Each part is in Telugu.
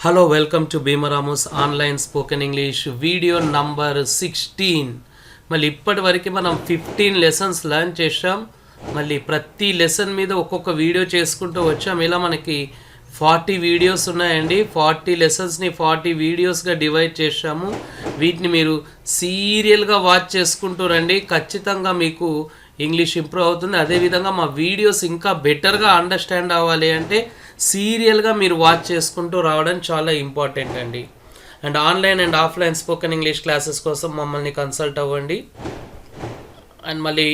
Hello, welcome to Bhima Ramos Online Spoken English video number 16. మళ్ళీ ఇప్పటి వరకు మనం 15 లెసన్స్ లర్న్ చేసాం. మళ్ళీ ప్రతి లెసన్ మీద ఒక్కొక్క వీడియో చేసుకుంటూ వచ్చాం. ఇలా మనకి 40 వీడియోస్ ఉన్నాయండి. 40 లెసన్స్ని 40 వీడియోస్గా డివైడ్ చేసాము. వీటిని మీరు సీరియల్గా వాచ్ చేసుకుంటూ రండి. ఖచ్చితంగా మీకు ఇంగ్లీష్ ఇంప్రూవ్ అవుతుంది. అదేవిధంగా మా వీడియోస్ ఇంకా బెటర్గా అండర్స్టాండ్ అవ్వాలి అంటే సీరియల్గా మీరు వాచ్ చేసుకుంటూ రావడం చాలా ఇంపార్టెంట్ అండి. And online and offline spoken English classes కోసం మమ్మల్ని కన్సల్ట్ అవ్వండి. అండ్ మళ్ళీ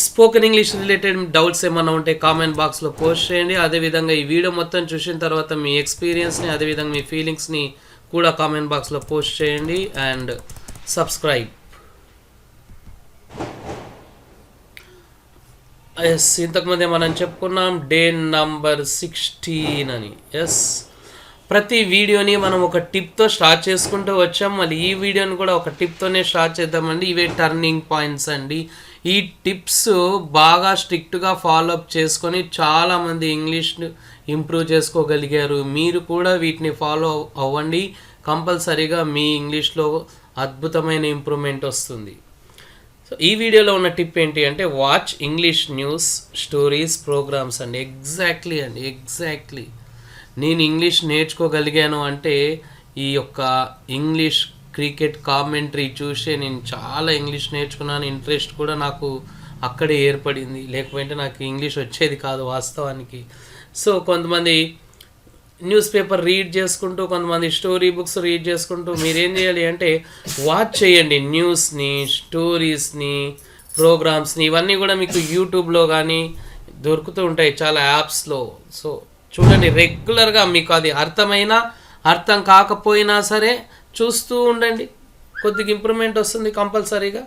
స్పోకెన్ ఇంగ్లీష్ రిలేటెడ్ డౌట్స్ ఏమైనా ఉంటే కామెంట్ బాక్స్లో పోస్ట్ చేయండి. అదేవిధంగా ఈ వీడియో మొత్తం చూసిన తర్వాత మీ ఎక్స్పీరియన్స్ని అదేవిధంగా మీ ఫీలింగ్స్ని కూడా కామెంట్ బాక్స్లో పోస్ట్ చేయండి. And subscribe. ఎస్, ఇంతకుముందే మనం చెప్పుకున్నాం డే నంబర్ 16 అని. ఎస్, ప్రతి వీడియోని మనం ఒక టిప్తో స్టార్ట్ చేసుకుంటూ వచ్చాం. మళ్ళీ ఈ వీడియోని కూడా ఒక టిప్తోనే స్టార్ట్ చేద్దామండి. ఇవే టర్నింగ్ పాయింట్స్ అండి. ఈ టిప్స్ బాగా స్ట్రిక్ట్గా ఫాలో అప్ చేసుకొని చాలామంది ఇంగ్లీష్ ఇంప్రూవ్ చేసుకోగలిగారు. మీరు కూడా వీటిని ఫాలో అవ్వండి. కంపల్సరీగా మీ ఇంగ్లీష్లో అద్భుతమైన ఇంప్రూవ్మెంట్ వస్తుంది. సో ఈ వీడియోలో ఉన్న టిప్ ఏంటి అంటే watch English news stories programs అండి. ఎగ్జాక్ట్లీ నేను ఇంగ్లీష్ నేర్చుకోగలిగాను అంటే ఈ యొక్క ఇంగ్లీష్ క్రికెట్ కామెంటరీ చూసే నేను చాలా ఇంగ్లీష్ నేర్చుకున్నాను. ఇంట్రెస్ట్ కూడా నాకు అక్కడే ఏర్పడింది. లేకపోతే నాకు ఇంగ్లీష్ వచ్చేది కాదు వాస్తవానికి. సో కొంతమంది న్యూస్ పేపర్ రీడ్ చేసుకుంటూ, కొంతమంది స్టోరీ బుక్స్ రీడ్ చేసుకుంటూ మీరేం చేయాలి అంటే వాచ్ చేయండి న్యూస్ని, స్టోరీస్ని, ప్రోగ్రామ్స్ని. ఇవన్నీ కూడా మీకు యూట్యూబ్లో కానీ దొరుకుతూ ఉంటాయి చాలా యాప్స్లో. సో చూడండి, రెగ్యులర్గా మీకు అది అర్థం కాకపోయినా సరే చూస్తూ ఉండండి. కొద్దిగా ఇంప్రూవ్మెంట్ వస్తుంది కంపల్సరీగా.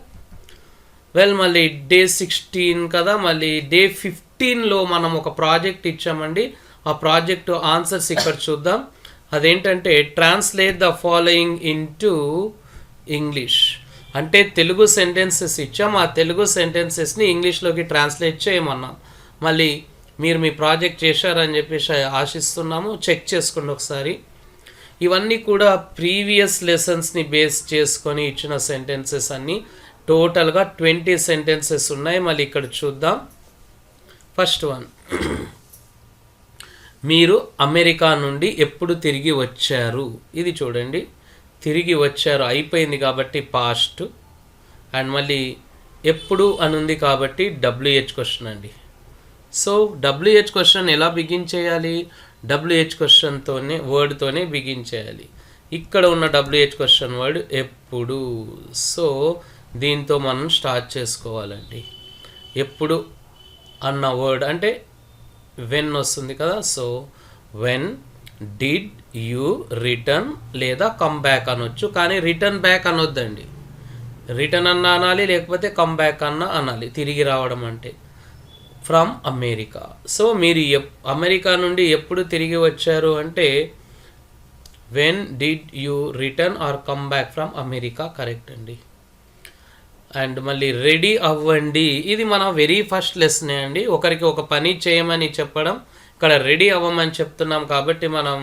మళ్ళీ డే 16 కదా, మళ్ళీ డే 15లో మనం ఒక ప్రాజెక్ట్ ఇచ్చామండి. ఆ ప్రాజెక్ట్ ఆన్సర్స్ ఇక్కడ చూద్దాం. అదేంటంటే translate the following into English. అంటే తెలుగు సెంటెన్సెస్ ఇచ్చాం. ఆ తెలుగు సెంటెన్సెస్ని ఇంగ్లీష్లోకి ట్రాన్స్లేట్ చేయమన్నాం. మళ్ళీ మీరు మీ ప్రాజెక్ట్ చేశారని చెప్పేసి ఆశిస్తున్నాము. చెక్ చేసుకోండి ఒకసారి. ఇవన్నీ కూడా ప్రీవియస్ లెసన్స్ని బేస్ చేసుకొని ఇచ్చిన సెంటెన్సెస్ అన్నీ. టోటల్గా 20 సెంటెన్సెస్ ఉన్నాయి. మళ్ళీ ఇక్కడ చూద్దాం. ఫస్ట్ వన్, మీరు అమెరికా నుండి ఎప్పుడు తిరిగి వచ్చారు? ఇది చూడండి, తిరిగి వచ్చారు అయిపోయింది కాబట్టి పాస్ట్. అండ్ మళ్ళీ ఎప్పుడు అని ఉంది కాబట్టి WH క్వశ్చన్ అండి. సో WH క్వశ్చన్ ఎలా బిగిన్ చేయాలి? WH క్వశ్చన్తోనే వర్డ్తోనే బిగిన్ చేయాలి. ఇక్కడ ఉన్న WH క్వశ్చన్ వర్డ్ ఎప్పుడు. సో దీంతో మనం స్టార్ట్ చేసుకోవాలండి. ఎప్పుడు అన్న వర్డ్ అంటే వెన్ వస్తుంది కదా. So when did you return లేదా కమ్ బ్యాక్ అనొచ్చు, కానీ రిటర్న్ బ్యాక్ అనొద్దండి. రిటర్న్ అన్న అనాలి, లేకపోతే కమ్ బ్యాక్ అన్న అనాలి. తిరిగి రావడం అంటే ఫ్రమ్ అమెరికా. సో మీరు అమెరికా నుండి ఎప్పుడు తిరిగి వచ్చారు అంటే when did you return or come back from America, correct అండి. అండ్ మళ్ళీ రెడీ అవ్వండి. ఇది మన వెరీ ఫస్ట్ లెసనే అండి. ఒకరికి ఒక పని చేయమని చెప్పడం, ఇక్కడ రెడీ అవ్వమని చెప్తున్నాం కాబట్టి మనం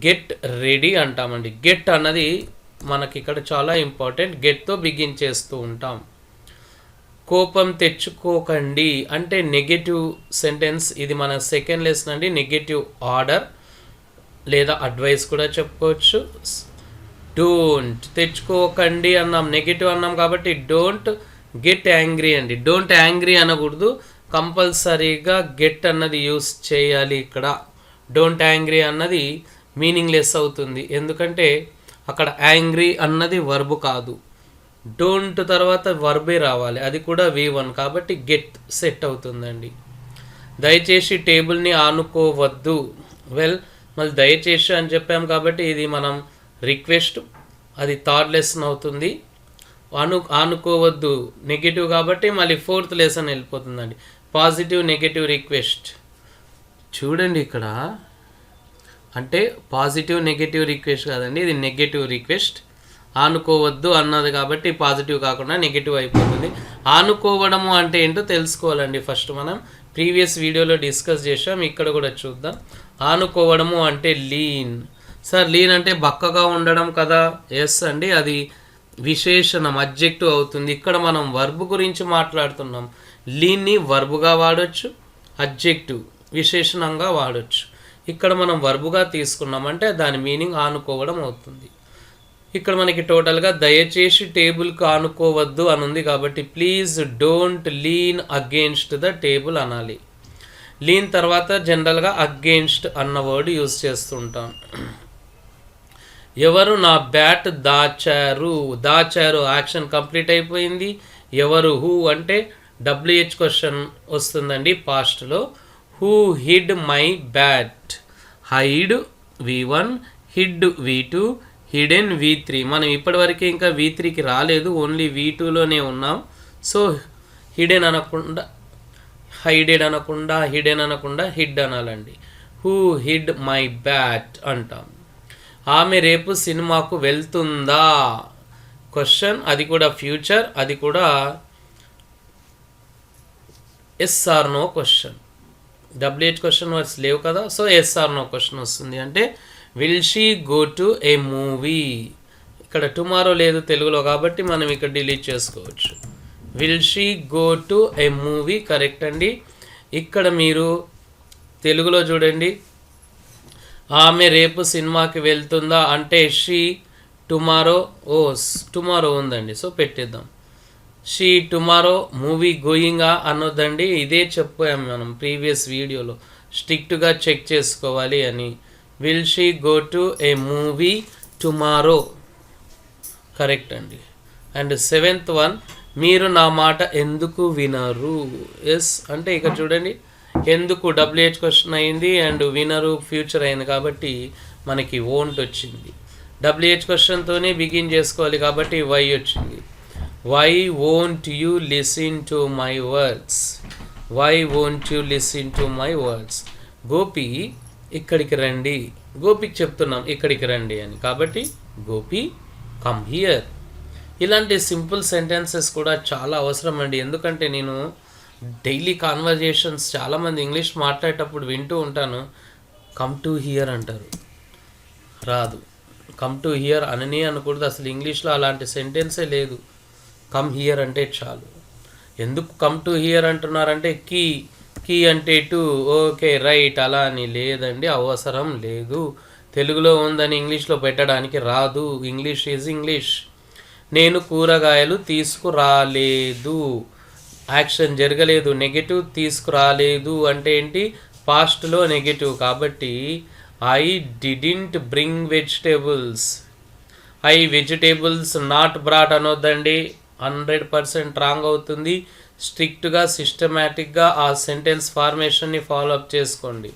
గెట్ రెడీ అంటామండి. గెట్ అన్నది మనకి ఇక్కడ చాలా ఇంపార్టెంట్. గెట్తో బిగిన్ చేస్తూ ఉంటాం. కోపం తెచ్చుకోకండి అంటే నెగటివ్ సెంటెన్స్. ఇది మన సెకండ్ లెసన్ అండి. నెగటివ్ ఆర్డర్ లేదా అడ్వైస్ కూడా చెప్పుకోవచ్చు. డోంట్ తెచ్చుకోకండి అన్నాం, నెగిటివ్ అన్నాం కాబట్టి డోంట్ గెట్ యాంగ్రీ అండి. డోంట్ యాంగ్రీ అనకూడదు, కంపల్సరీగా గెట్ అన్నది యూస్ చేయాలి. ఇక్కడ డోంట్ యాంగ్రీ అన్నది మీనింగ్లెస్ అవుతుంది. ఎందుకంటే అక్కడ యాంగ్రీ అన్నది వర్బ్ కాదు. డోంట్ తర్వాత వర్బే రావాలి, అది కూడా V1 కాబట్టి గెట్ సెట్ అవుతుందండి. దయచేసి టేబుల్ని ఆనుకోవద్దు. మళ్ళీ దయచేసి అని చెప్పాం కాబట్టి ఇది మనం రిక్వెస్ట్, అది థర్డ్ లెసన్ అవుతుంది. ఆనుకోవద్దు నెగిటివ్ కాబట్టి మళ్ళీ ఫోర్త్ లెసన్ వెళ్ళిపోతుందండి. Positive negative request. చూడండి ఇక్కడ అంటే పాజిటివ్ నెగిటివ్ రిక్వెస్ట్ కాదండి, ఇది నెగిటివ్ రిక్వెస్ట్. ఆనుకోవద్దు అన్నది కాబట్టి పాజిటివ్ కాకుండా నెగిటివ్ అయిపోతుంది. ఆనుకోవడము అంటే ఏంటో తెలుసుకోవాలండి ఫస్ట్ మనం. ప్రీవియస్ వీడియోలో డిస్కస్ చేసాం, ఇక్కడ కూడా చూద్దాం. ఆనుకోవడము అంటే లీన్. సార్ లీన్ అంటే బక్కగా ఉండడం కదా? ఎస్ అండి, అది విశేషణం, అడ్జెక్టివ్ అవుతుంది. ఇక్కడ మనం వర్బ్ గురించి మాట్లాడుతున్నాం. లీన్ని వర్బుగా వాడచ్చు, అడ్జెక్టివ్ విశేషణంగా వాడచ్చు. ఇక్కడ మనం వర్బుగా తీసుకున్నామంటే దాని మీనింగ్ ఆనుకోవడం అవుతుంది. ఇక్కడ మనకి టోటల్గా దయచేసి టేబుల్కి ఆనుకోవద్దు అని ఉంది కాబట్టి please don't lean against the table అనాలి. లీన్ తర్వాత జనరల్గా అగేన్స్ట్ అన్న వర్డ్ యూజ్ చేస్తుంటాం. ఎవరు నా బ్యాట్ దాచారు? దాచారు యాక్షన్ కంప్లీట్ అయిపోయింది. ఎవరు? హూ అంటే WH క్వశ్చన్ వస్తుందండి పాస్ట్లో. Who hid my bat? Hide V1, hid V2, hidden V3. మనం ఇప్పటివరకు ఇంకా V3కి రాలేదు, ఓన్లీ V2లోనే ఉన్నాం. సో హిడెన్ అనకుండా హైడెడ్ అనకుండా హిడెన్ అనకుండా హిడ్ అనాలండి. హూ హిడ్ మై బ్యాట్ అంటాం. ఆమె రేపు సినిమాకు వెళ్తుందా? క్వశ్చన్, అది కూడా ఫ్యూచర్, అది కూడా yes or no question. WH question words లేవు కదా, so yes or no question వస్తుంది. అంటే will she go to a movie? ఇక్కడ టుమారో లేదు తెలుగులో కాబట్టి మనం ఇక్కడ డిలీట్ చేసుకోవచ్చు. Will she go to a movie correct అండి. ఇక్కడ మీరు తెలుగులో చూడండి, ఆమె రేపు సినిమాకి వెళ్తుందా అంటే షీ టుమారో, టుమారో ఉందండి, సో పెట్టేద్దాం. షీ టుమారో మూవీ గోయింగా అనొద్దండి, ఇదే చెప్పాము మనం ప్రీవియస్ వీడియోలో, స్ట్రిక్ట్గా చెక్ చేసుకోవాలి అని. Will she go to a movie tomorrow correct అండి. అండ్ 7th వన్, మీరు నా మాట ఎందుకు వినరు? ఎస్ అంటే ఇక్కడ చూడండి, ఎందుకు WH క్వశ్చన్ అయింది అండ్ వినరు ఫ్యూచర్ అయింది కాబట్టి మనకి వోంట్ వచ్చింది. WH క్వశ్చన్తోనే బిగిన్ చేసుకోవాలి కాబట్టి వై వచ్చింది. Why won't you listen to my words? Why won't you listen to my words? Gopi ఇక్కడికి రండి, గోపికి చెప్తున్నాం ఇక్కడికి రండి అని, కాబట్టి గోపి కమ్ హియర్. ఇలాంటి సింపుల్ సెంటెన్సెస్ కూడా చాలా అవసరం అండి. ఎందుకంటే నేను డైలీ కాన్వర్జేషన్స్ చాలామంది ఇంగ్లీష్ మాట్లాడేటప్పుడు వింటూ ఉంటాను, కమ్ టు హియర్ అంటారు, రాదు. కమ్ టు హియర్ అననే అనకూడదు, అసలు ఇంగ్లీష్లో అలాంటి సెంటెన్సే లేదు. కమ్ హియర్ అంటే చాలు. ఎందుకు కమ్ టు హియర్ అంటున్నారంటే కీ అంటే టు, ఓకే రైట్ అలా అని లేదండి, అవసరం లేదు. తెలుగులో ఉందని ఇంగ్లీష్లో పెట్టడానికి రాదు. English is English. నేను కూరగాయలు తీసుకురాలేదు, యాక్షన్ జరగలేదు, నెగటివ్. తీసుకురాలేదు అంటే ఏంటి? పాస్ట్లో నెగటివ్ కాబట్టి I didn't bring vegetables. Vegetables not brought అనొద్దండి, 100% రాంగ్ అవుతుంది. స్ట్రిక్ట్గా సిస్టమేటిక్గా ఆ సెంటెన్స్ ఫార్మేషన్ని ఫాలో అప్ చేసుకోండి.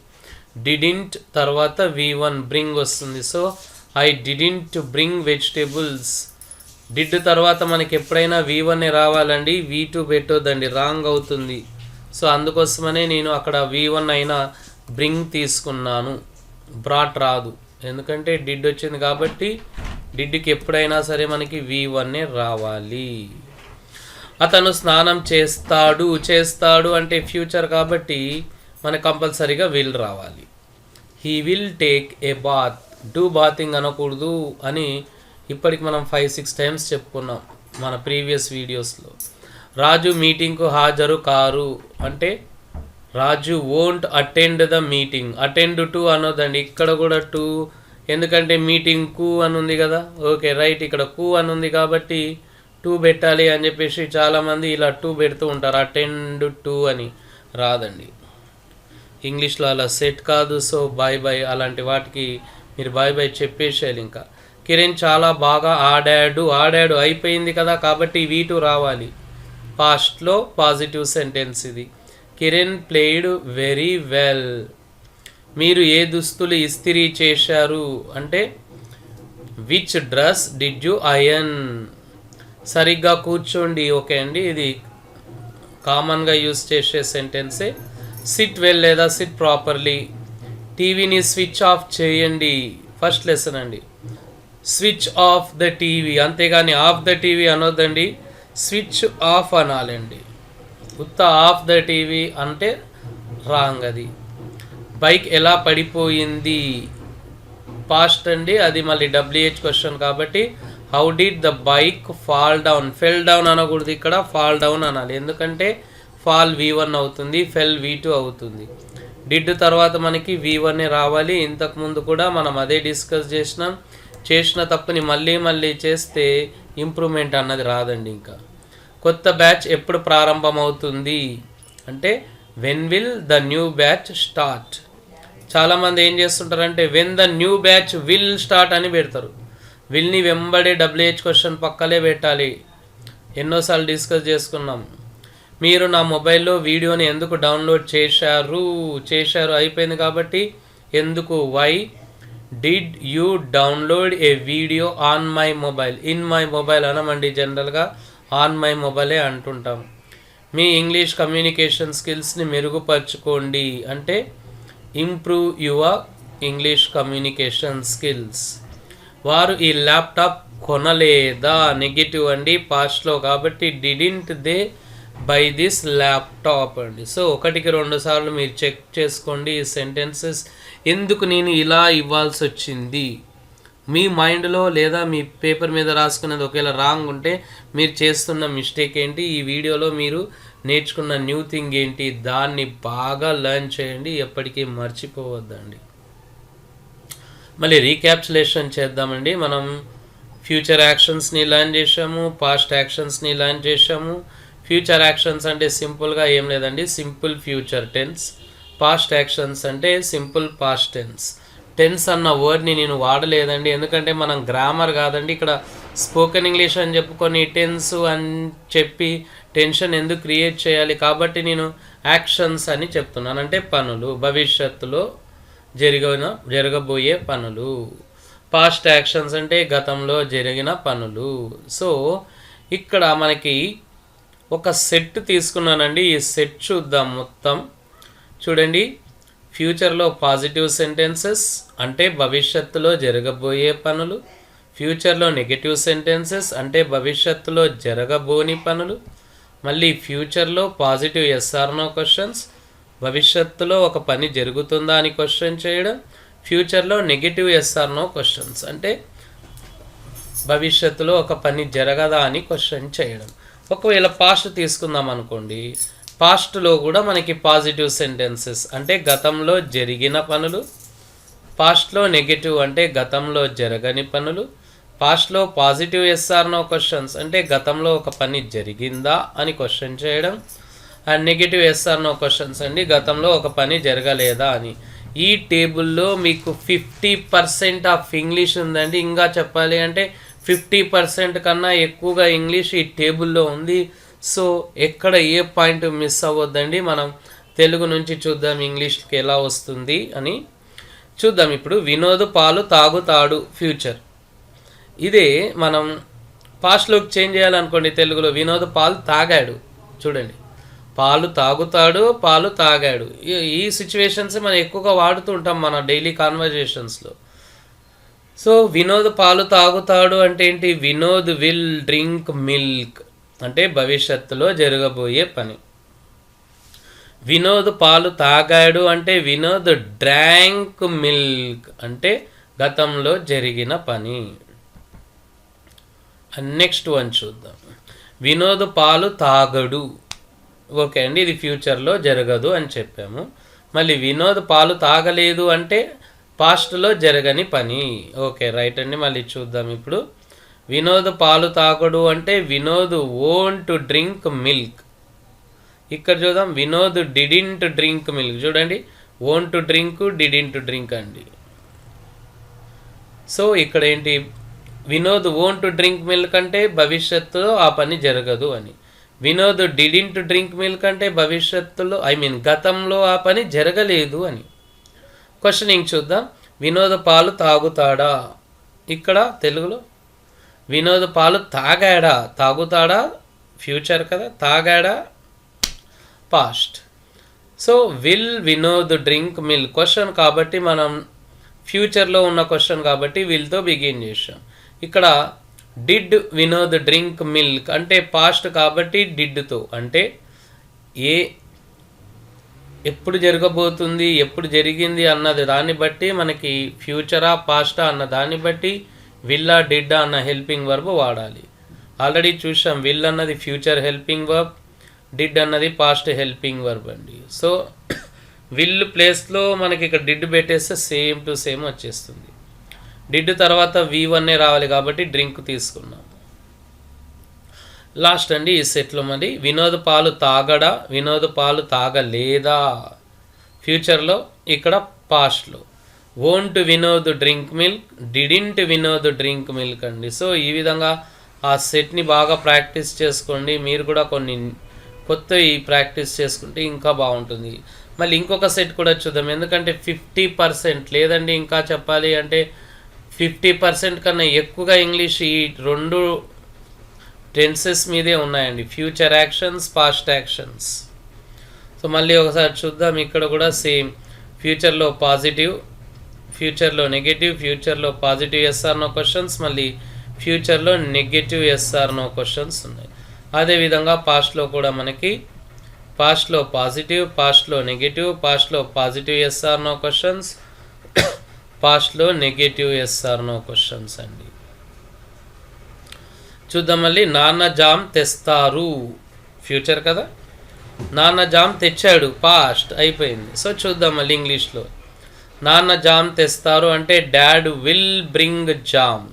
డిడింట్ తర్వాత V1 బ్రింగ్ వస్తుంది, so I didn't bring vegetables. Did తర్వాత మనకి ఎప్పుడైనా V1 రావాలండి, V2 పెట్టొద్దండి, రాంగ్ అవుతుంది. సో అందుకోసమనే నేను అక్కడ V1 అయినా బ్రింగ్ తీసుకున్నాను, బ్రాట్ రాదు. ఎందుకంటే డిడ్ వచ్చింది కాబట్టి డిడ్కి ఎప్పుడైనా సరే మనకి V1 రావాలి. అతను స్నానం చేస్తాడు అంటే ఫ్యూచర్ కాబట్టి మనకు కంపల్సరీగా విల్ రావాలి. He will take a bath. Do bathing అనకూడదు అని ఇప్పటికి మనం 5-6 టైమ్స్ చెప్పుకున్నాం మన ప్రీవియస్ వీడియోస్లో. రాజు మీటింగ్కు హాజరు కారు అంటే Raju won't attend the meeting. Attend to అనొద్దండి, ఇక్కడ కూడా టు, ఎందుకంటే మీటింగ్ కు అని ఉంది కదా, ఓకే రైట్, ఇక్కడ కు అని ఉంది కాబట్టి టూ పెట్టాలి అని చెప్పేసి చాలామంది ఇలా టూ పెడుతూ ఉంటారు, అటెండ్ టు అని. రాదండి, ఇంగ్లీష్లో అలా సెట్ కాదు. సో బాయ్ అలాంటి వాటికి మీరు బాయ్ చెప్పేసేయాలి. ఇంకా కిరణ్ చాలా బాగా ఆడాడు అయిపోయింది కదా కాబట్టి V2 రావాలి. పాస్ట్లో పాజిటివ్ సెంటెన్స్ ఇది. Kiran played very well. మీరు ఏ దుస్తులు ఇస్త్రీ చేశారు అంటే which dress did you iron. సరిగ్గా కూర్చోండి, ఓకే అండి, ఇది కామన్గా యూజ్ చేసే సెంటెన్సే. సిట్ వెల్ లేదా సిట్ ప్రాపర్లీ. టీవీని స్విచ్ ఆఫ్ చేయండి, ఫస్ట్ లెసన్ అండి. స్విచ్ ఆఫ్ ద టీవీ, అంతేగాని ఆఫ్ ద టీవీ అనొద్దండి, స్విచ్ ఆఫ్ అనాలండి. ఉత్త ఆఫ్ ద టీవీ అంటే రాంగ్. అది బైక్ ఎలా పడిపోయింది పాస్ట్ అండి, అది మళ్ళీ WH క్వశ్చన్ కాబట్టి how did the bike fall down. Fell down అనకూడదు, ఇక్కడ ఫాల్ డౌన్ అనాలి. ఎందుకంటే ఫాల్ V1 అవుతుంది, ఫెల్ V2 అవుతుంది. డిడ్ తర్వాత మనకి V1 రావాలి. ఇంతకుముందు కూడా మనం అదే డిస్కస్ చేసినాం. చేసిన తప్పుని మళ్ళీ మళ్ళీ చేస్తే ఇంప్రూవ్మెంట్ అన్నది రాదండి. ఇంకా కొత్త బ్యాచ్ ఎప్పుడు ప్రారంభమవుతుంది అంటే when will the new batch start. చాలామంది ఏం చేస్తుంటారంటే when the new batch will start అని పెడతారు. విల్ని వెంబడే WH క్వశ్చన్ పక్కలే పెట్టాలి. ఎన్నోసార్లు డిస్కస్ చేసుకున్నాం. మీరు నా మొబైల్లో వీడియోని ఎందుకు డౌన్లోడ్ చేశారు అయిపోయింది కాబట్టి ఎందుకు, why did you download a video on my mobile. In my mobile అనమండి, జనరల్గా ఆన్ మై మొబైలే అంటుంటాం. మీ ఇంగ్లీష్ కమ్యూనికేషన్ స్కిల్స్ని మెరుగుపరచుకోండి అంటే improve your English communication skills. వారు ఈ ల్యాప్టాప్ కొనలేదా, నెగిటివ్ అండి పాస్ట్లో కాబట్టి didn't they by this laptop అండి. సో 1కి 2 సార్లు మీరు చెక్ చేసుకోండి ఈ సెంటెన్సెస్ ఎందుకు నేను ఇలా ఇవ్వాల్సి వచ్చింది. మీ మైండ్లో లేదా మీ పేపర్ మీద రాసుకునేది ఒకవేళ రాంగ్ ఉంటే మీరు చేస్తున్న మిస్టేక్ ఏంటి, ఈ వీడియోలో మీరు నేర్చుకున్న న్యూ థింగ్ ఏంటి, దాన్ని బాగా లెర్న్ చేయండి, ఎప్పటికీ మర్చిపోవద్దండి. మళ్ళీ రీక్యాప్చులేషన్ చేద్దామండి. మనం ఫ్యూచర్ యాక్షన్స్ని లెర్న్ చేసాము, పాస్ట్ యాక్షన్స్ని లెర్న్ చేసాము. ఫ్యూచర్ యాక్షన్స్ అంటే సింపుల్గా ఏం లేదండి, simple future tense. Past actions అంటే సింపుల్ పాస్ట్ టెన్స్. టెన్స్ అన్న వర్డ్ని నేను వాడలేదండి, ఎందుకంటే మనం గ్రామర్ కాదండి, ఇక్కడ స్పోకెన్ ఇంగ్లీష్ అని చెప్పుకొని టెన్స్ అని చెప్పి టెన్షన్ ఎందుకు క్రియేట్ చేయాలి. కాబట్టి నేను యాక్షన్స్ అని చెప్తున్నాను, అంటే పనులు, భవిష్యత్తులో జరగబోయే పనులు. పాస్ట్ యాక్షన్స్ అంటే గతంలో జరిగిన పనులు. సో ఇక్కడ మనకి ఒక సెట్ తీసుకున్నానండి, ఈ సెట్ చూద్దాం మొత్తం. చూడండి, ఫ్యూచర్లో పాజిటివ్ సెంటెన్సెస్ అంటే భవిష్యత్తులో జరగబోయే పనులు. ఫ్యూచర్లో నెగటివ్ సెంటెన్సెస్ అంటే భవిష్యత్తులో జరగబోని పనులు. మళ్ళీ ఫ్యూచర్లో పాజిటివ్ ఎస్ఆర్నో క్వశ్చన్స్, భవిష్యత్తులో ఒక పని జరుగుతుందా అని క్వశ్చన్ చేయడం. ఫ్యూచర్లో నెగటివ్ ఎస్ఆర్నో క్వశ్చన్స్ అంటే భవిష్యత్తులో ఒక పని జరగదా అని క్వశ్చన్ చేయడం. ఒకవేళ పాస్ట్ తీసుకుందాం అనుకోండి, పాస్ట్లో కూడా మనకి పాజిటివ్ సెంటెన్సెస్ అంటే గతంలో జరిగిన పనులు. పాస్ట్లో నెగటివ్ అంటే గతంలో జరగని పనులు. పాస్ట్లో పాజిటివ్ ఎస్ఆర్నో క్వశ్చన్స్ అంటే గతంలో ఒక పని జరిగిందా అని క్వశ్చన్ చేయడం. అండ్ నెగటివ్ ఎస్ఆర్నో క్వశ్చన్స్ అండి గతంలో ఒక పని జరగలేదా అని. ఈ టేబుల్లో మీకు 50% ఆఫ్ ఇంగ్లీష్ ఉందండి. ఇంకా చెప్పాలి అంటే 50% కన్నా ఎక్కువగా ఇంగ్లీష్ ఈ టేబుల్లో ఉంది. సో ఎక్కడ ఏ పాయింట్ మిస్ అవ్వద్దండి. మనం తెలుగు నుంచి చూద్దాం ఇంగ్లీష్కి ఎలా వస్తుంది అని చూద్దాం. ఇప్పుడు వినోద్ పాలు తాగుతాడు ఫ్యూచర్. ఇదే మనం పాస్ట్లోకి చేంజ్ చేయాలనుకోండి, తెలుగులో వినోద్ పాలు తాగాడు. చూడండి, పాలు తాగుతాడు, పాలు తాగాడు. ఈ సిచ్యువేషన్స్ మనం ఎక్కువగా వాడుతూ ఉంటాం మన డైలీ కాన్వర్జేషన్స్లో. సో వినోద్ పాలు తాగుతాడు అంటే ఏంటి, వినోద్ విల్ డ్రింక్ మిల్క్ అంటే భవిష్యత్తులో జరగబోయే పని. వినోద్ పాలు తాగాడు అంటే వినోద్ డ్రాంక్ మిల్క్ అంటే గతంలో జరిగిన పని. నెక్స్ట్ వన్ చూద్దాం. వినోద్ పాలు తాగడు. ఓకే అండి, ఇది ఫ్యూచర్లో జరగదు అని చెప్పాము. మళ్ళీ వినోద్ పాలు తాగలేదు అంటే పాస్ట్లో జరగని పని. ఓకే రైట్ అండి. మళ్ళీ చూద్దాం. ఇప్పుడు వినోద్ పాలు తాగడు అంటే వినోద్ వోంట్ డ్రింక్ మిల్క్. ఇక్కడ చూద్దాం, వినోద్ డిడింట్ డ్రింక్ మిల్క్. చూడండి, వోంట్ డ్రింక్, డిడింట్ డ్రింక్ అండి. సో ఇక్కడ ఏంటి, వినోద్ వోంట్ డ్రింక్ మిల్క్ అంటే భవిష్యత్తులో ఆ పని జరగదు అని. వినోద్ డిడింట్ డ్రింక్ మిల్క్ అంటే భవిష్యత్తులో గతంలో ఆ పని జరగలేదు అని. క్వశ్చనింగ్ చూద్దాం. వినోద్ పాలు తాగుతాడా, ఇక్కడ తెలుగులో వినోద్ పాలు తాగాడా, తాగుతాడా ఫ్యూచర్ కదా, తాగాడా past. So will Vinod drink milk question కాబట్టి మనం ఫ్యూచర్లో ఉన్న క్వశ్చన్ కాబట్టి విల్తో బిగిన్ చేసాం. ఇక్కడ డిడ్ వినోద్ డ్రింక్ మిల్క్ అంటే పాస్ట్ కాబట్టి డిడ్తో అంటే ఎప్పుడు జరగబోతుంది, ఎప్పుడు జరిగింది అన్నది దాన్ని బట్టి మనకి ఫ్యూచరా పాస్టా అన్న దాన్ని బట్టి విల్లా డిడ్డా అన్న హెల్పింగ్ వర్బ్ వాడాలి. ఆల్రెడీ చూసాం, విల్ అన్నది ఫ్యూచర్ హెల్పింగ్ వర్బ్, డిడ్ అన్నది పాస్ట్ హెల్పింగ్ వర్బ్ అండి. సో విల్ ప్లేస్లో మనకి ఇక్కడ డిడ్ పెట్టేస్తే సేమ్ టు సేమ్ వచ్చేస్తుంది. డిడ్ తర్వాత V1 రావాలి కాబట్టి డ్రింక్ తీసుకున్నాం. లాస్ట్ అండి ఈ సెట్లో మరి వినోద్ పాలు తాగడా, వినోద్ పాలు తాగలేదా, ఫ్యూచర్లో ఇక్కడ పాస్ట్లో. Won't Vinod drink milk, didn't Vinod drink milk అండి. సో ఈ విధంగా ఆ సెట్ని బాగా ప్రాక్టీస్ చేసుకోండి. మీరు కూడా కొన్ని కొత్తవి ప్రాక్టీస్ చేసుకుంటే ఇంకా బాగుంటుంది. మళ్ళీ ఇంకొక సెట్ కూడా చూద్దాం, ఎందుకంటే 50% లేదండి, ఇంకా చెప్పాలి అంటే 50% కన్నా ఎక్కువగా ఇంగ్లీష్ ఈ రెండు టెన్సెస్ మీదే ఉన్నాయండి, future actions, past actions. So మళ్ళీ ఒకసారి చూద్దాం, ఇక్కడ కూడా సేమ్ ఫ్యూచర్లో పాజిటివ్, ఫ్యూచర్లో నెగటివ్, ఫ్యూచర్లో పాజిటివ్ ఎస్ఆర్ నో క్వశ్చన్స్, మళ్ళీ ఫ్యూచర్లో నెగటివ్ ఎస్ఆర్ నో క్వశ్చన్స్ ఉన్నాయి. అదేవిధంగా పాస్ట్లో కూడా మనకి పాస్ట్లో పాజిటివ్, పాస్ట్లో నెగటివ్, పాస్ట్లో పాజిటివ్ ఎస్ఆర్ నో క్వశ్చన్స్, పాస్ట్లో నెగటివ్ ఎస్ఆర్ నో క్వశ్చన్స్ అండి. చూద్దాం మళ్ళీ నాన్న జామ్ తెస్తారు, ఫ్యూచర్ కదా, నాన్న జామ్ తెచ్చాడు, పాస్ట్ అయిపోయింది. సో చూద్దాం మళ్ళీ ఇంగ్లీష్లో, నాన్న జామ్ తెస్తారు అంటే డాడ్ విల్ బ్రింగ్ జామ్,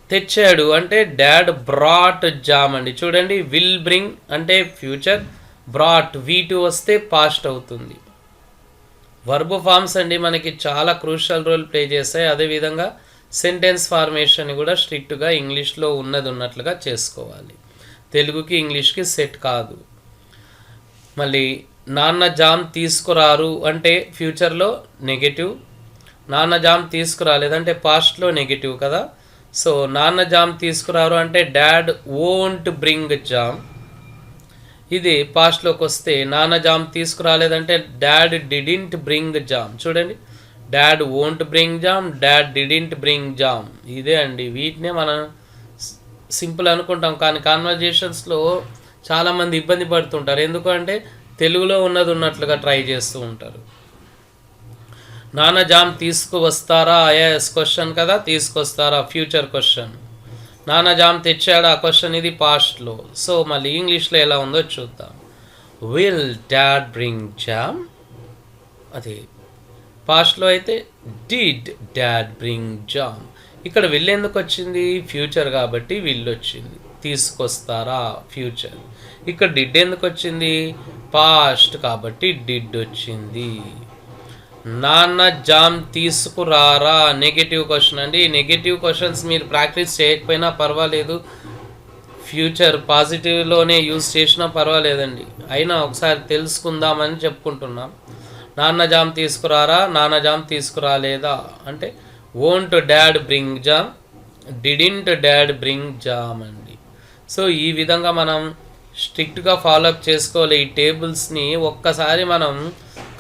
తెచ్చాడు అంటే డాడ్ బ్రాట్ జామ్ అండి. చూడండి, విల్ బ్రింగ్ అంటే ఫ్యూచర్, బ్రాట్ V2 వస్తే పాస్ట్ అవుతుంది. వర్బ్ ఫార్మ్స్ అండి మనకి చాలా క్రూషియల్ రోల్ ప్లే చేస్తాయి. అదేవిధంగా సెంటెన్స్ ఫార్మేషన్ కూడా స్ట్రిక్ట్గా ఇంగ్లీష్లో ఉన్నది ఉన్నట్లుగా చేసుకోవాలి, తెలుగుకి ఇంగ్లీష్కి సెట్ కాదు. మళ్ళీ నాన్న జామ్ తీసుకురారు అంటే ఫ్యూచర్లో నెగటివ్, నాన్న జామ్ తీసుకురాలేదంటే పాస్ట్లో నెగటివ్ కదా. సో నాన్న జామ్ తీసుకురారు అంటే డాడ్ వోంట్ బ్రింగ్ జామ్, ఇది పాస్ట్లోకి వస్తే నాన్న జామ్ తీసుకురాలేదంటే డాడ్ డిడింట్ బ్రింగ్ జామ్. చూడండి, dad won't bring jam, dad didn't bring jam, ఇదే అండి. వీటినే మనం సింపుల్ అనుకుంటాం, కానీ కాన్వర్జేషన్స్లో చాలామంది ఇబ్బంది పడుతుంటారు, ఎందుకంటే తెలుగులో ఉన్నది ఉన్నట్లుగా ట్రై చేస్తూ ఉంటారు. నాన్న జామ్ తీసుకువస్తారా, ఎస్ క్వశ్చన్ కదా, తీసుకొస్తారా ఫ్యూచర్ క్వశ్చన్. నాన్న జామ్ తెచ్చాడా క్వశ్చన్, ఇది పాస్ట్లో. సో మళ్ళీ ఇంగ్లీష్లో ఎలా ఉందో చూద్దాం. విల్ డాడ్ బ్రింగ్ జామ్, అదే పాస్ట్లో అయితే డిడ్ డాడ్ బ్రింగ్ జామ్. ఇక్కడ విల్ ఎందుకు వచ్చింది, ఫ్యూచర్ కాబట్టి విల్ వచ్చింది, తీసుకొస్తారా ఫ్యూచర్. ఇక్కడ డిడ్ ఎందుకు వచ్చింది, పాస్ట్ కాబట్టి డిడ్ వచ్చింది. నాన్న జామ్ తీసుకురారా నెగటివ్ క్వశ్చన్ అండి. నెగటివ్ క్వశ్చన్స్ మీరు ప్రాక్టీస్ చేయకపోయినా పర్వాలేదు, ఫ్యూచర్ పాజిటివ్లోనే యూజ్ చేసినా పర్వాలేదండి, అయినా ఒకసారి తెలుసుకుందామని చెప్పుకుంటున్నాం. నాన్న జామ్ తీసుకురారా, నాన్న జామ్ తీసుకురాలేదా అంటే won't dad bring jam, didn't dad bring jam అండి. సో ఈ విధంగా మనం స్ట్రిక్ట్గా ఫాలోఅప్ చేసుకోవాలి ఈ టేబుల్స్ని. ఒక్కసారి మనం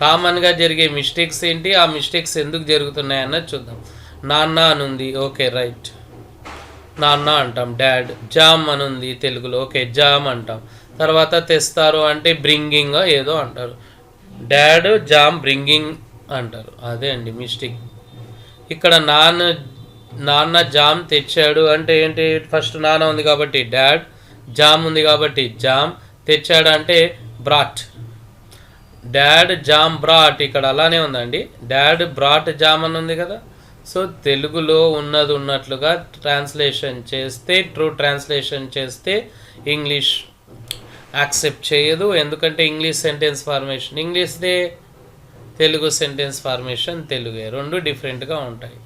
కామన్గా జరిగే మిస్టేక్స్ ఏంటి, ఆ మిస్టేక్స్ ఎందుకు జరుగుతున్నాయి అన్నది చూద్దాం. నాన్న అనుంది, ఓకే రైట్, నాన్న అంటాం. డాడ్, జామ్ అనుంది తెలుగులో, ఓకే జామ్ అంటాం. తర్వాత తెస్తారు అంటే బ్రింగింగ్ ఏదో అంటారు, డాడ్ జామ్ బ్రింగింగ్ అంటారు, అదే అండి మిస్టేక్. ఇక్కడ నాన్న జామ్ తెచ్చాడు అంటే ఏంటి, ఫస్ట్ నాన్న ఉంది కాబట్టి డాడ్, జామ్ ఉంది కాబట్టి జామ్, తెచ్చాడు అంటే బ్రాట్, డాడ్ జామ్ బ్రాట్, ఇక్కడ అలానే ఉందండి, డాడ్ బ్రాట్ జామ్ అని ఉంది కదా. సో తెలుగులో ఉన్నది ఉన్నట్లుగా ట్రాన్స్లేషన్ చేస్తే, ట్రూ ట్రాన్స్లేషన్ చేస్తే ఇంగ్లీష్ యాక్సెప్ట్ చేయదు, ఎందుకంటే ఇంగ్లీష్ సెంటెన్స్ ఫార్మేషన్ ఇంగ్లీష్దే, తెలుగు సెంటెన్స్ ఫార్మేషన్ తెలుగే, రెండు డిఫరెంట్గా ఉంటాయి.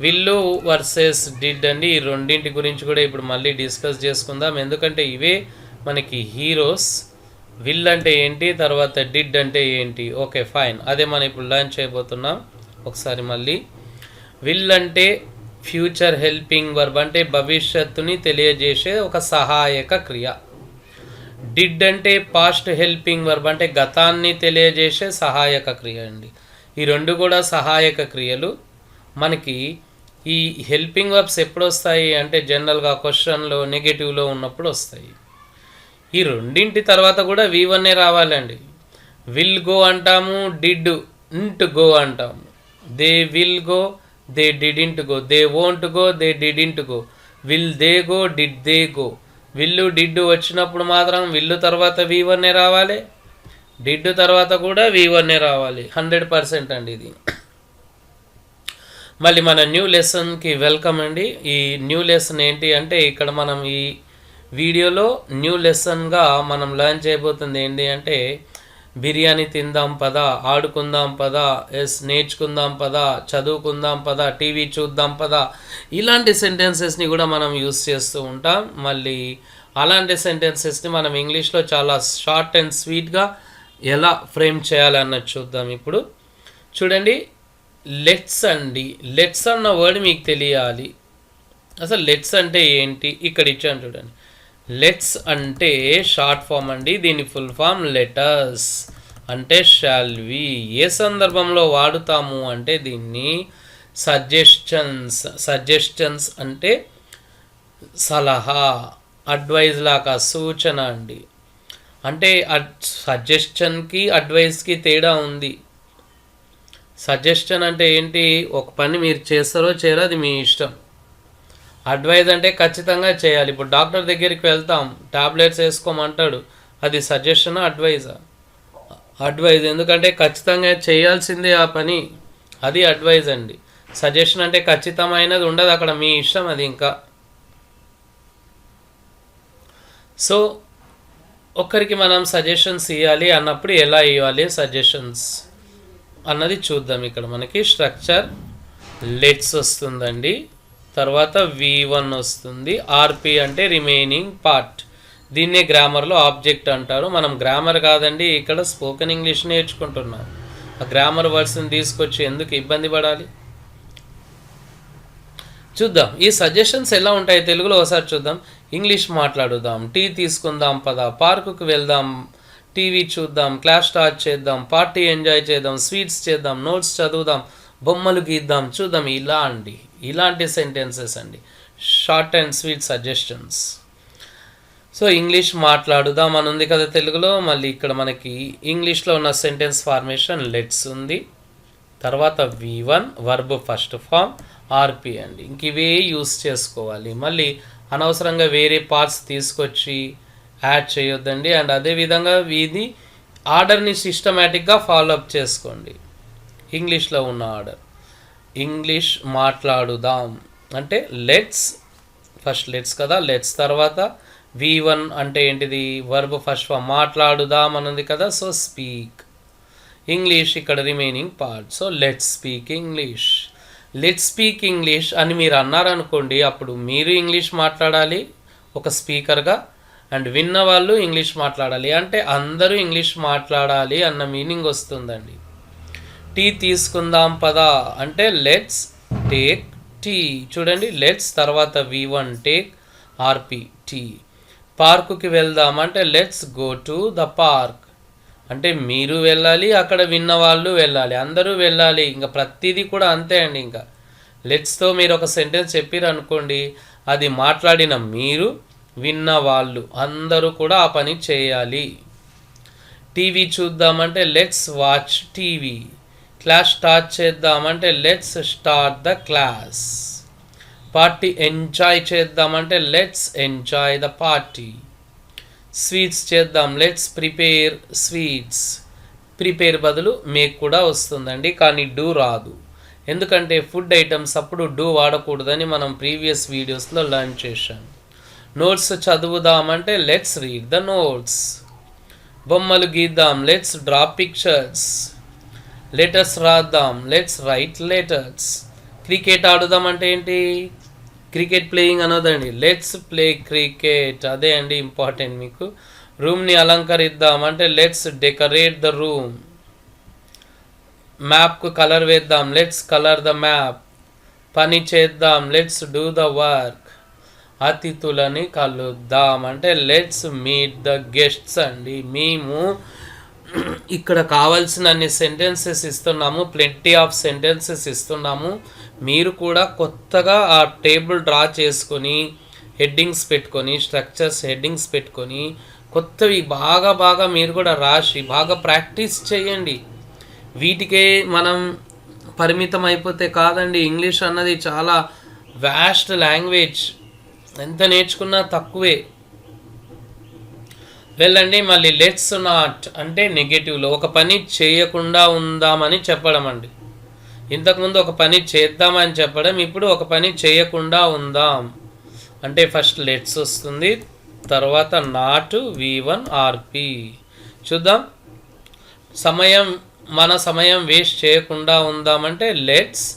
విల్లు వర్సెస్ డిడ్ అండి, ఈ రెండింటి గురించి కూడా ఇప్పుడు మళ్ళీ డిస్కస్ చేసుకుందాం, ఎందుకంటే ఇవే మనకి హీరోస్. విల్ అంటే ఏంటి, తర్వాత డిడ్ అంటే ఏంటి, ఓకే ఫైన్, అదే మనం ఇప్పుడు లర్న్ చేయబోతున్నాం. ఒకసారి మళ్ళీ, విల్ అంటే ఫ్యూచర్ హెల్పింగ్ వర్బ్ అంటే భవిష్యత్తుని తెలియజేసే ఒక సహాయక క్రియ. డిడ్ అంటే పాస్ట్ హెల్పింగ్ వర్బ్ అంటే గతాన్ని తెలియజేసే సహాయక క్రియ అండి. ఈ రెండు కూడా సహాయక క్రియలు. మనకి ఈ హెల్పింగ్ వర్బ్స్ ఎప్పుడు వస్తాయి అంటే జనరల్గా క్వశ్చన్లో నెగటివ్లో ఉన్నప్పుడు వస్తాయి. ఈ రెండింటి తర్వాత కూడా V1 రావాలండి. విల్ గో అంటాము, డిడ్ ఇంట్ గో అంటాము. They will go, they didn't go. They won't go, they didn't go. Will they go, did they go. Will did వచ్చినప్పుడు మాత్రం విల్లు తర్వాత V1 రావాలి, డిడ్ తర్వాత కూడా V1 రావాలి. 100% అండి ఇది. మళ్ళీ మన న్యూ లెసన్కి వెల్కమ్ అండి. ఈ న్యూ లెసన్ ఏంటి అంటే, ఇక్కడ మనం ఈ వీడియోలో న్యూ లెసన్గా మనం లర్న్ చేయబోతుంది ఏంటి అంటే, బిర్యానీ తిందాం పదా, ఆడుకుందాం పదా, నేర్చుకుందాం పదా, చదువుకుందాం పదా, టీవీ చూద్దాం పదా, ఇలాంటి సెంటెన్సెస్ని కూడా మనం యూస్ చేస్తూ ఉంటాం. మళ్ళీ అలాంటి సెంటెన్సెస్ని మనం ఇంగ్లీష్లో చాలా షార్ట్ అండ్ స్వీట్గా ఎలా ఫ్రేమ్ చేయాలన్నది చూద్దాం. ఇప్పుడు చూడండి, లెట్స్ అండి. లెట్స్ అన్న వర్డ్ మీకు తెలియాలి. అసలు లెట్స్ అంటే ఏంటి ఇక్కడ ఇచ్చాను చూడండి. లెట్స్ అంటే షార్ట్ ఫామ్ అండి. దీని ఫుల్ ఫామ్ లెటర్స్ అంటే షాల్ వి. ఏ సందర్భంలో వాడుతాము అంటే దీన్ని సజెషన్స్ అంటే సలహా, అడ్వైజ్ లాగా, సూచన అండి. అంటే సజెషన్కి అడ్వైస్కి తేడా ఉంది. సజెషన్ అంటే ఏంటి, ఒక పని మీరు చేస్తారో చేయరో అది మీ ఇష్టం. అడ్వైజ్ అంటే ఖచ్చితంగా చేయాలి. ఇప్పుడు డాక్టర్ దగ్గరికి వెళ్తాం, టాబ్లెట్స్ వేసుకోమంటాడు, అది సజెషనా అడ్వైజా? అడ్వైజ్, ఎందుకంటే ఖచ్చితంగా చేయాల్సిందే ఆ పని, అది అడ్వైజ్ అండి. సజెషన్ అంటే ఖచ్చితమైనది ఉండదు అక్కడ, మీ ఇష్టం అది. ఇంకా సో ఒక్కరికి మనం సజెషన్స్ ఇవ్వాలి అన్నప్పుడు ఎలా ఇవ్వాలి సజెషన్స్ అన్నది చూద్దాం. ఇక్కడ మనకి స్ట్రక్చర్ లెట్స్ వస్తుందండి, తర్వాత V1 వస్తుంది, ఆర్పి అంటే రిమైనింగ్ పార్ట్. దీన్నే గ్రామర్లో ఆబ్జెక్ట్ అంటారు. మనం గ్రామర్ కాదండి, ఇక్కడ స్పోకెన్ ఇంగ్లీష్ నేర్చుకుంటున్నాం. ఆ గ్రామర్ వర్డ్స్ని తీసుకొచ్చి ఎందుకు ఇబ్బంది పడాలి. చూద్దాం ఈ సజెషన్స్ ఎలా ఉంటాయి తెలుగులో ఒకసారి చూద్దాం. ఇంగ్లీష్ మాట్లాడుదాం, టీ తీసుకుందాం పదా, పార్కుకు వెళ్దాం, టీవీ చూద్దాం, క్లాస్ స్టార్ట్ చేద్దాం, పార్టీ ఎంజాయ్ చేద్దాం, స్వీట్స్ చేద్దాం, నోట్స్ చదువుదాం, బొమ్మలు గీద్దాం, చూద్దాం. ఇలా అండి, ఇలాంటి సెంటెన్సెస్ అండి, short and sweet suggestions. So English మాట్లాడుదాం అని ఉంది కదా తెలుగులో. మళ్ళీ ఇక్కడ మనకి ఇంగ్లీష్లో ఉన్న సెంటెన్స్ ఫార్మేషన్ లెట్స్ ఉంది, తర్వాత V1 వర్బ్ ఫస్ట్ ఫామ్, ఆర్పి అండి. ఇంక ఇవే యూస్ చేసుకోవాలి. మళ్ళీ అనవసరంగా వేరే పార్ట్స్ తీసుకొచ్చి యాడ్ చేయొద్దండి. అండ్ అదేవిధంగా ఇది ఆర్డర్ని సిస్టమేటిక్గా ఫాలో అప్ చేసుకోండి. ఇంగ్లీష్లో ఉన్న ఆర్డర్, ఇంగ్లీష్ మాట్లాడుదాం అంటే లెట్స్, ఫస్ట్ లెట్స్ కదా, లెట్స్ తర్వాత V1 అంటే ఏంటిది, వర్బ్ ఫస్ట్ ఫామ్, మాట్లాడుదాం అని ఉంది కదా, సో స్పీక్. ఇంగ్లీష్ ఇక్కడ remaining part, so let's speak English. Let's speak English అని మీరు అన్నారనుకోండి, అప్పుడు మీరు ఇంగ్లీష్ మాట్లాడాలి ఒక స్పీకర్గా, అండ్ విన్న వాళ్ళు ఇంగ్లీష్ మాట్లాడాలి, అంటే అందరూ ఇంగ్లీష్ మాట్లాడాలి అన్న మీనింగ్ వస్తుందండి. టీ తీసుకుందాం పదా అంటే లెట్స్ టేక్ టీ. చూడండి, లెట్స్ తర్వాత V1 టేక్, ఆర్పి టీ. పార్కుకి వెళ్దాం అంటే let's go to the park, అంటే మీరు వెళ్ళాలి, అక్కడ విన్న వాళ్ళు వెళ్ళాలి, అందరూ వెళ్ళాలి. ఇంకా ప్రతిదీ కూడా అంతే అండి. ఇంకా లెట్స్తో మీరు ఒక సెంటెన్స్ చెప్పారు అనుకోండి, అది మాట్లాడిన మీరు, విన్న వాళ్ళు అందరూ కూడా ఆ పని చేయాలి. టీవీ చూద్దామంటే let's watch TV. Class start చేద్దామంటే let's start the class. Party enjoy చేద్దామంటే let's enjoy the party. Sweets చేద్దాం, లెట్స్ ప్రిపేర్ స్వీట్స్. ప్రిపేర్ బదులు మేక్ కూడా వస్తుందండి, కానీ డూ రాదు. ఎందుకంటే ఫుడ్ ఐటమ్స్ అప్పుడు డూ వాడకూడదని మనం ప్రీవియస్ వీడియోస్లో లర్న్ చేశాం. నోట్స్ చదువుదామంటే లెట్స్ రీడ్ ద నోట్స్. బొమ్మలు గీద్దాం, లెట్స్ డ్రా పిక్చర్స్. లెటర్స్ రాద్దాం, లెట్స్ రైట్ లెటర్స్. క్రికెట్ ఆడుదాం అంటే ఏంటి, క్రికెట్ ప్లేయింగ్ అనొద్దండి, లెట్స్ ప్లే క్రికెట్. అదే అండి ఇంపార్టెంట్ మీకు. రూమ్ని అలంకరిద్దాం అంటే లెట్స్ డెకరేట్ ద రూమ్. మ్యాప్కు కలర్ వేద్దాం, లెట్స్ కలర్ ద మ్యాప్. పని చేద్దాం, లెట్స్ డూ ద వర్క్. అతిథులని కలుద్దాం అంటే లెట్స్ మీట్ ద గెస్ట్స్ అండి. మేము ఇక్కడ కావాల్సిన అన్ని సెంటెన్సెస్ ఇస్తున్నాము, ప్లెంటీ ఆఫ్ సెంటెన్సెస్ ఇస్తున్నాము. మీరు కూడా కొత్తగా ఆ టేబుల్ డ్రా చేసుకొని, హెడ్డింగ్స్ పెట్టుకొని, స్ట్రక్చర్స్ హెడ్డింగ్స్ పెట్టుకొని కొత్తవి బాగా మీరు కూడా రాసి బాగా ప్రాక్టీస్ చేయండి. వీటికే మనం పరిమితం అయిపోతే కాదండి. ఇంగ్లీష్ అన్నది చాలా వాస్ట్ లాంగ్వేజ్, ఎంత నేర్చుకున్నా తక్కువే. వెళ్ళండి. మళ్ళీ లెట్స్ నాట్ అంటే నెగటివ్లో ఒక పని చేయకుండా ఉందామని చెప్పడం అండి. ఇంతకుముందు ఒక పని చేద్దామని చెప్పడం, ఇప్పుడు ఒక పని చేయకుండా ఉందాం అంటే ఫస్ట్ లెట్స్ వస్తుంది, తర్వాత నాట్ V1 RP. చూద్దాం. మన సమయం వేస్ట్ చేయకుండా ఉందామంటే let's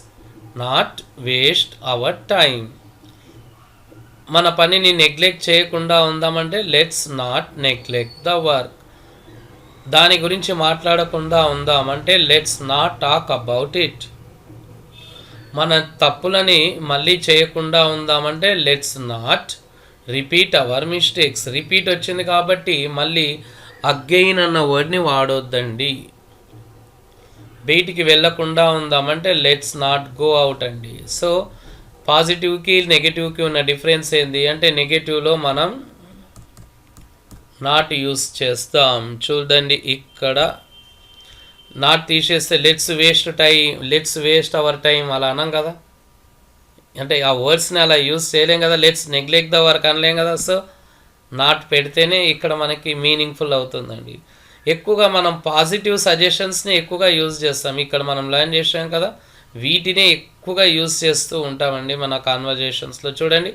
not waste our time. మన పనిని నెగ్లెక్ట్ చేయకుండా ఉందామంటే let's not neglect the work. దాని గురించి మాట్లాడకుండా ఉందామంటే let's not talk about it. మన తప్పులని మళ్ళీ చేయకుండా ఉందామంటే let's not repeat our mistakes. Repeat వచ్చింది కాబట్టి మళ్ళీ అగైన్ అన్న వర్డ్ని వాడొద్దండి. బయటికి వెళ్ళకుండా ఉందామంటే లెట్స్ నాట్ గో అవుట్ అండి. సో పాజిటివ్కి నెగటివ్కి ఉన్న డిఫరెన్స్ ఏంటి అంటే నెగటివ్లో మనం నాట్ యూస్ చేస్తాం. చూడండి, ఇక్కడ నాట్ తీసేస్తే లెట్స్ వేస్ట్ అవర్ టైం అలా అన్నాం కదా, అంటే ఆ వర్డ్స్ని అలా యూస్ చేయలేం కదా. లెట్స్ నెగ్లెక్ట్ ద వర్క్ అనలేం కదా. సో నాట్ పెడితేనే ఇక్కడ మనకి మీనింగ్ఫుల్ అవుతుందండి. ఎక్కువగా మనం పాజిటివ్ సజెషన్స్ని ఎక్కువగా యూజ్ చేస్తాం. ఇక్కడ మనం లర్న్ చేసాం కదా, వీటినే ఎక్కువగా యూజ్ చేస్తూ ఉంటామండి మన కాన్వర్జేషన్స్లో. చూడండి,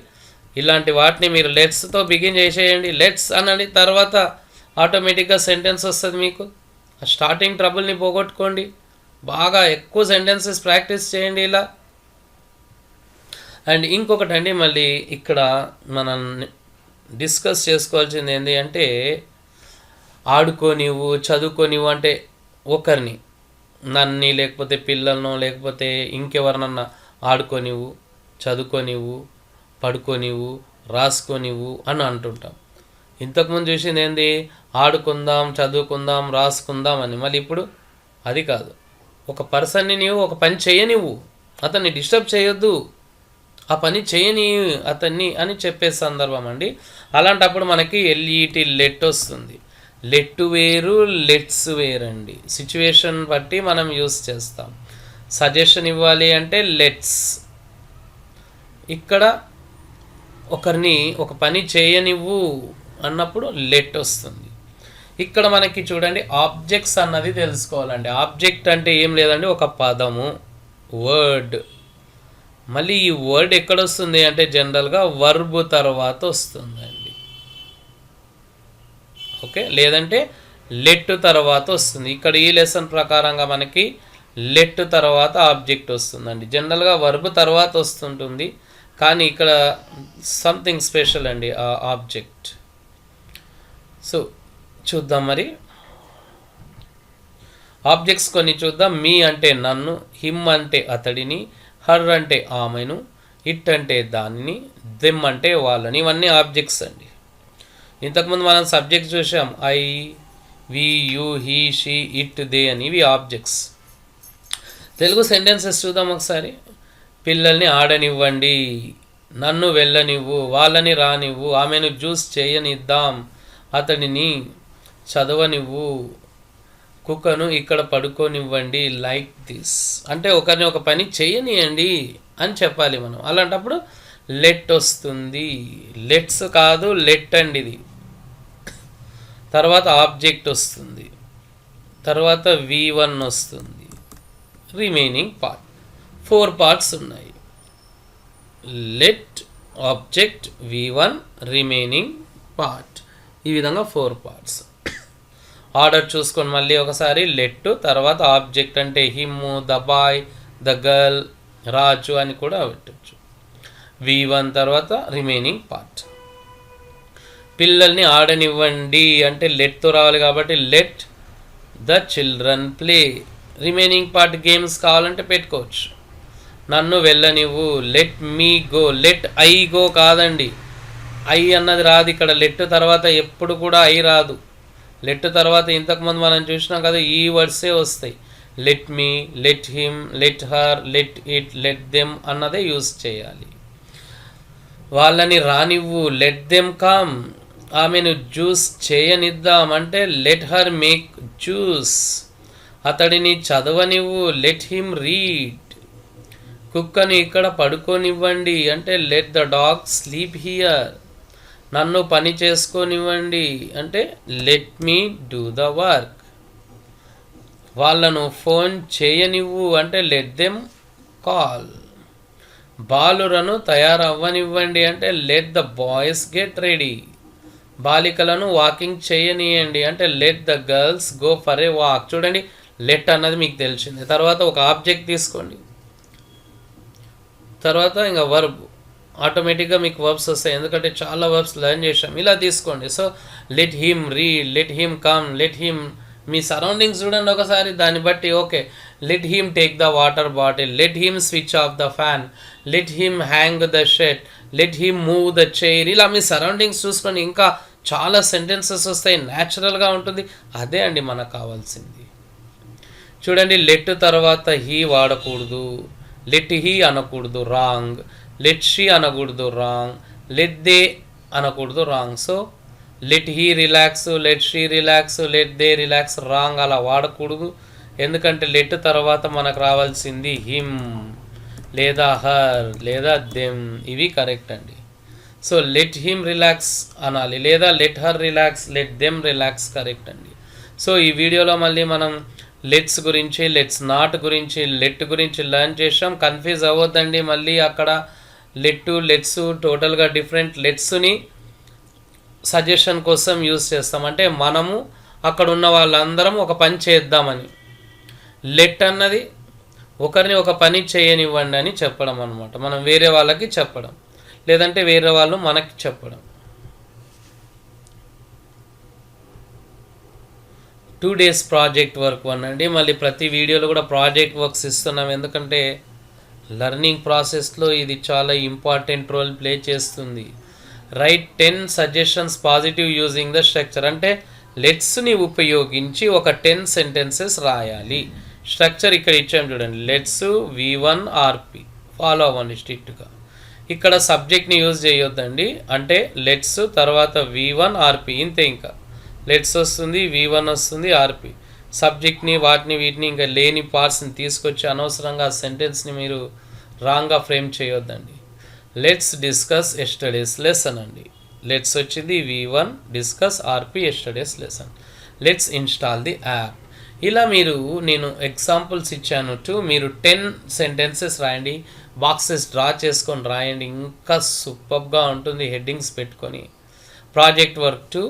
ఇలాంటి వాటిని మీరు లెట్స్తో బిగిన్ చేసేయండి. లెట్స్ అనండి, తర్వాత ఆటోమేటిక్గా సెంటెన్స్ వస్తుంది. మీకు స్టార్టింగ్ ట్రబుల్ని పోగొట్టుకోండి. బాగా ఎక్కువ సెంటెన్సెస్ ప్రాక్టీస్ చేయండి ఇలా. అండ్ ఇంకొకటి అండి, మళ్ళీ ఇక్కడ మనం డిస్కస్ చేసుకోవాల్సింది ఏంటి అంటే ఆడుకోనివ్వు, చదువుకోనివ్వు అంటే ఒకరిని, నన్ను లేకపోతే పిల్లలను లేకపోతే ఇంకెవరినన్నా ఆడుకోనివ్వు, చదువుకోనివ్వు, పడుకోనివ్వు, రాసుకోనివ్వు అని అంటుంటాం. ఇంతకుముందు చూసింది ఏంది, ఆడుకుందాం, చదువుకుందాం, రాసుకుందాం అని. మళ్ళీ ఇప్పుడు అది కాదు. ఒక పర్సన్ని నీవు ఒక పని చేయనివ్వు, అతన్ని డిస్టర్బ్ చేయొద్దు, ఆ పని చేయని అతన్ని అని చెప్పే సందర్భం అండి. అలాంటప్పుడు మనకి ఎల్ఈటి లెట్ వస్తుంది. లెట్ వేరు, లెట్స్ వేరండి. సిచ్యువేషన్ బట్టి మనం యూస్ చేస్తాం. సజెషన్ ఇవ్వాలి అంటే లెట్స్. ఇక్కడ ఒకరిని ఒక పని చేయనివ్వు అన్నప్పుడు లెట్ వస్తుంది. ఇక్కడ మనకి చూడండి ఆబ్జెక్ట్స్ అన్నది తెలుసుకోవాలండి. ఆబ్జెక్ట్ అంటే ఏం లేదండి, ఒక పదము, వర్డ్. మళ్ళీ ఈ వర్డ్ ఎక్కడొస్తుంది అంటే జనరల్గా వర్బ్ తర్వాత వస్తుందండి. ఓకే, లేదంటే లెట్ తర్వాత వస్తుంది. ఇక్కడ ఈ లెసన్ ప్రకారంగా మనకి లెట్ తర్వాత ఆబ్జెక్ట్ వస్తుందండి. జనరల్గా వర్బ్ తర్వాత వస్తుంటుంది, కానీ ఇక్కడ సంథింగ్ స్పెషల్ అండి ఆ ఆబ్జెక్ట్. సో చూద్దాం మరి ఆబ్జెక్ట్స్ కొన్ని చూద్దాం. మీ అంటే నన్ను, హిమ్ అంటే అతడిని, హర్ అంటే ఆమెను, ఇట్ అంటే దానిని, దెమ్ అంటే వాళ్ళని. ఇవన్నీ ఆబ్జెక్ట్స్ అండి. ఇంతకుముందు మనం సబ్జెక్ట్స్ చూసాం, I, we, you, he, she, it, they అని. ఇవి ఆబ్జెక్ట్స్. తెలుగు సెంటెన్సెస్ చూద్దాం ఒకసారి. పిల్లల్ని ఆడనివ్వండి, నన్ను వెళ్ళనివ్వు, వాళ్ళని రానివ్వు, ఆమెను జ్యూస్ చేయనిద్దాం, అతడిని చదవనివ్వు, కుక్కను ఇక్కడ పడుకోనివ్వండి, లైక్ దిస్. అంటే ఒకరిని ఒక పని చేయనియండి అని చెప్పాలి మనం. అలాంటప్పుడు లెట్ వస్తుంది. లెట్స్ కాదు, లెట్ అండి ఇది. తర్వాత ఆబ్జెక్ట్ వస్తుంది, తర్వాత V1 వస్తుంది, రిమైనింగ్ పార్ట్. 4 పార్ట్స్ ఉన్నాయి. Let, object, V1, remaining part. ఈ విధంగా 4 పార్ట్స్. ఆర్డర్ చూసుకొని మళ్ళీ ఒకసారి లెట్, తర్వాత ఆబ్జెక్ట్ అంటే him, the boy, the girl, Raju అని కూడా పెట్టచ్చు. V1 తర్వాత రిమైనింగ్ పార్ట్. పిల్లల్ని ఆడనివ్వండి అంటే లెట్తో రావాలి కాబట్టి let the children play. Remaining part games కావాలంటే పెట్టుకోవచ్చు. నన్ను వెళ్ళనివ్వు, let me go. Let I go కాదండి, ఐ అన్నది రాదు ఇక్కడ. లెట్ తర్వాత ఎప్పుడు కూడా ఐ రాదు. లెట్ తర్వాత ఇంతకుముందు మనం చూసినాం కదా, ఈ వర్డ్సే వస్తాయి. Let me, let him, let her, let it, let them అన్నదే యూజ్ చేయాలి. వాళ్ళని రానివ్వు, లెట్ దెమ్ కమ్. ఆమెను జ్యూస్ చేయనిద్దామంటే లెట్ హర్ మేక్ జ్యూస్. అతడిని చదవనివ్వు, లెట్ హిమ్ రీడ్. కుక్కని ఇక్కడ పడుకోనివ్వండి అంటే let the dog sleep here. నన్ను పని చేసుకోనివ్వండి అంటే let me do the work. వాళ్ళను ఫోన్ చేయనివ్వు అంటే లెట్ దెమ్ కాల్. బాలురను తయారవ్వనివ్వండి అంటే let the boys get ready. బాలికలను వాకింగ్ చేయనియండి అంటే let the girls go for a walk. చూడండి, లెట్ అన్నది మీకు తెలిసింది. తర్వాత ఒక ఆబ్జెక్ట్ తీసుకోండి, తర్వాత ఇంకా వర్బ్. ఆటోమేటిక్గా మీకు వర్బ్స్ వస్తాయి, ఎందుకంటే చాలా వర్బ్స్ లెర్న్ చేసాం. ఇలా తీసుకోండి. So let him read, let him come, let him. మీ సరౌండింగ్స్ చూడండి ఒకసారి, దాన్ని బట్టి okay. Let him take the water bottle, let him switch off the fan, let him hang the shirt, let him move the chair. ఇలా మీ సరౌండింగ్స్ చూసుకొని ఇంకా చాలా సెంటెన్సెస్ వస్తాయి, న్యాచురల్గా ఉంటుంది. అదే అండి మనకు కావాల్సింది. చూడండి, లెట్ తర్వాత హీ వాడకూడదు, లెట్ హీ అనకూడదు, రాంగ్. లెట్ షీ అనకూడదు, రాంగ్. లెట్ దే అనకూడదు, wrong. So let he relax, let she relax, let they relax, wrong. అలా వాడకూడదు, ఎందుకంటే లెట్ తర్వాత మనకు రావాల్సింది హిమ్ లేదా హర్ లేదా దెమ్. ఇవి కరెక్ట్ అండి. సో లెట్ హిమ్ రిలాక్స్ అనాలి, లేదా let her relax, let them relax correct అండి. సో ఈ వీడియోలో మళ్ళీ మనం లెట్స్ గురించి, లెట్స్ నాట్ గురించి, లెట్ గురించి లెర్న్ చేసాం. కన్ఫ్యూజ్ అవ్వద్దండి. మళ్ళీ అక్కడ లెట్ లెట్స్ టోటల్గా డిఫరెంట్. లెట్స్ని సజెషన్ కోసం యూజ్ చేస్తాం, అంటే మనము అక్కడ ఉన్న వాళ్ళందరం ఒక పని చేద్దామని. లెట్ అన్నది ఒకరిని ఒక పని చేయనివ్వండి అని చెప్పడం అనమాట. మనం వేరే వాళ్ళకి చెప్పడం, లేదంటే వేరే వాళ్ళు మనకి చెప్పడం. 2 days ప్రాజెక్ట్ వర్క్ 1 అండి. మళ్ళీ ప్రతి వీడియోలో కూడా ప్రాజెక్ట్ వర్క్స్ ఇస్తున్నాం, ఎందుకంటే లెర్నింగ్ ప్రాసెస్లో ఇది చాలా ఇంపార్టెంట్ రోల్ ప్లే చేస్తుంది. Right 10 suggestions positive using the structure, అంటే లెట్స్ని ఉపయోగించి ఒక 10 సెంటెన్సెస్ రాయాలి. స్ట్రక్చర్ ఇక్కడ ఇచ్చాం చూడండి, లెట్స్ V1 RP. ఫాలో అవ్వండి స్ట్రిక్ట్గా. ఇక్కడ సబ్జెక్ట్ని యూజ్ చేయొద్దండి, అంటే లెట్స్ తర్వాత V1 RP ఇంతే. ఇంకా లెట్స్ వస్తుంది, V1 వస్తుంది, RP. సబ్జెక్ట్ని వీటిని ఇంకా లేని పార్ట్స్ని తీసుకొచ్చి అనవసరంగా ఆ సెంటెన్స్ని మీరు రాంగ్గా ఫ్రేమ్ చేయొద్దండి. లెట్స్ డిస్కస్ ఎస్టర్డేస్ లెసన్ అండి. లెట్స్ వచ్చింది V1, discuss RP yesterday's lesson. Let's install the app. ఇలా నేను ఎగ్జాంపుల్స్ ఇచ్చాను మీరు 10 సెంటెన్సెస్ రాయండి, బాక్సెస్ డ్రా చేసుకొని రాయండి, ఇంకా సూపర్గా ఉంటుంది హెడ్డింగ్స్ పెట్టుకొని. Project work 2,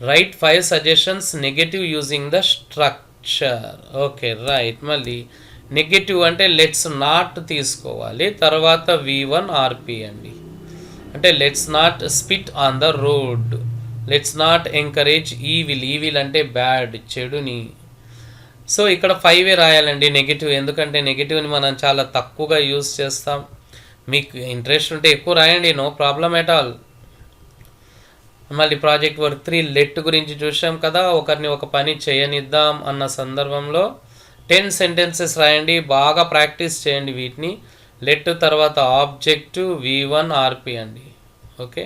right 5 suggestions negative using the structure. Okay right. మళ్ళీ నెగటివ్ అంటే లెట్స్ నాట్ తీసుకోవాలి, తర్వాత V1 RP అండి. అంటే let's not spit on the road, let's not encourage evil. Evil అంటే బ్యాడ్, చెడుని. సో ఇక్కడ 5 రాయాలండి నెగిటివ్, ఎందుకంటే నెగిటివ్ని మనం చాలా తక్కువగా యూజ్ చేస్తాం. మీకు ఇంట్రెస్ట్ ఉంటే ఎక్కువ రాయండి, నో ప్రాబ్లం ఎట్ ఆల్. మళ్ళీ ప్రాజెక్ట్ వర్క్ 3, లెట్ గురించి చూసాం కదా. ఒకరిని ఒక పని చేయనిద్దాం అన్న సందర్భంలో 10 సెంటెన్సెస్ రాయండి, బాగా ప్రాక్టీస్ చేయండి వీటిని. లెట్ తర్వాత ఆబ్జెక్ట్ V1 RP అండి. ఓకే.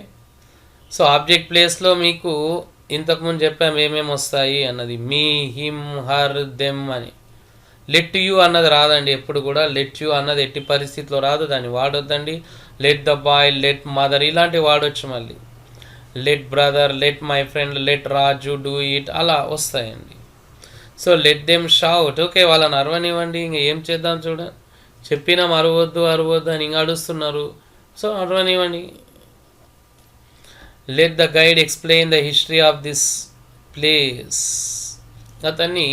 సో ఆబ్జెక్ట్ ప్లేస్లో మీకు ఇంతకుముందు చెప్పాము ఏమేమి వస్తాయి అన్నది, మీ, హిమ్, హర్, దెమ్ అని. లెట్ యూ అన్నది రాదండి ఎప్పుడు కూడా. లెట్ యూ అన్నది ఎట్టి పరిస్థితిలో రాదు, దాన్ని వాడొద్దండి. Let the boy, let mother ఇలాంటివి వాడొచ్చు. మళ్ళీ let brother, let my friend, let Raju do it, అలా వస్తాయండి. So let them shout. Okay, వాళ్ళని అరవనివ్వండి. ఇంక ఏం చేద్దాం చూడండి, చెప్పినాం అరవద్దు అని ఇంకా అడుస్తున్నారు. సో అరవనివ్వండి. Let the guide explain the history of this place. అతన్ని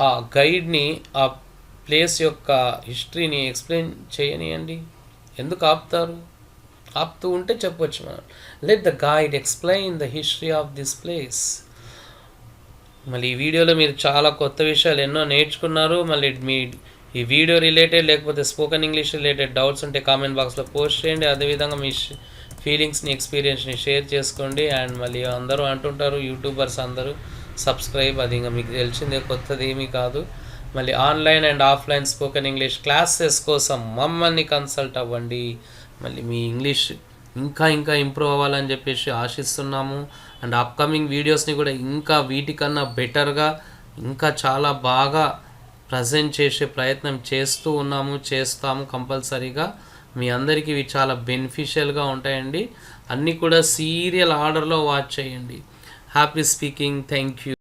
ఆ గైడ్ని ఆ ప్లేస్ యొక్క హిస్టరీని ఎక్స్ప్లెయిన్ చేయనియండి. ఎందుకు ఆపుతారు? ఆపుతూ ఉంటే చెప్పొచ్చు మనం. Let the guide explain the history of this place. మళ్ళీ ఈ వీడియోలో మీరు చాలా కొత్త విషయాలు ఎన్నో నేర్చుకున్నారు. మళ్ళీ ఈ వీడియో రిలేటెడ్ లేకపోతే స్పోకెన్ ఇంగ్లీష్ రిలేటెడ్ డౌట్స్ ఉంటే కామెంట్ బాక్స్లో పోస్ట్ చేయండి. అదేవిధంగా మీ ఫీలింగ్స్ని, ఎక్స్పీరియన్స్ని షేర్ చేసుకోండి. అండ్ మళ్ళీ అందరూ అంటుంటారు యూట్యూబర్స్ అందరూ సబ్స్క్రైబ్, అది ఇంకా మీకు తెలిసిందే, కొత్తది ఏమీ కాదు. మళ్ళీ online and offline spoken English classes కోసం మమ్మల్ని కన్సల్ట్ అవ్వండి. మళ్ళీ మీ ఇంగ్లీష్ ఇంకా ఇంప్రూవ్ అవ్వాలని చెప్పేసి ఆశిస్తున్నాము. అండ్ అప్కమింగ్ వీడియోస్ని కూడా ఇంకా వీటికన్నా బెటర్గా ఇంకా చాలా బాగా ప్రజెంట్ చేసే ప్రయత్నం చేస్తాము కంపల్సరీగా. మీ అందరికీ ఇవి చాలా బెనిఫిషియల్గా ఉంటాయండి. అన్నీ కూడా సీరియల్ ఆర్డర్లో వాచ్ చేయండి. Happy speaking. Thank you.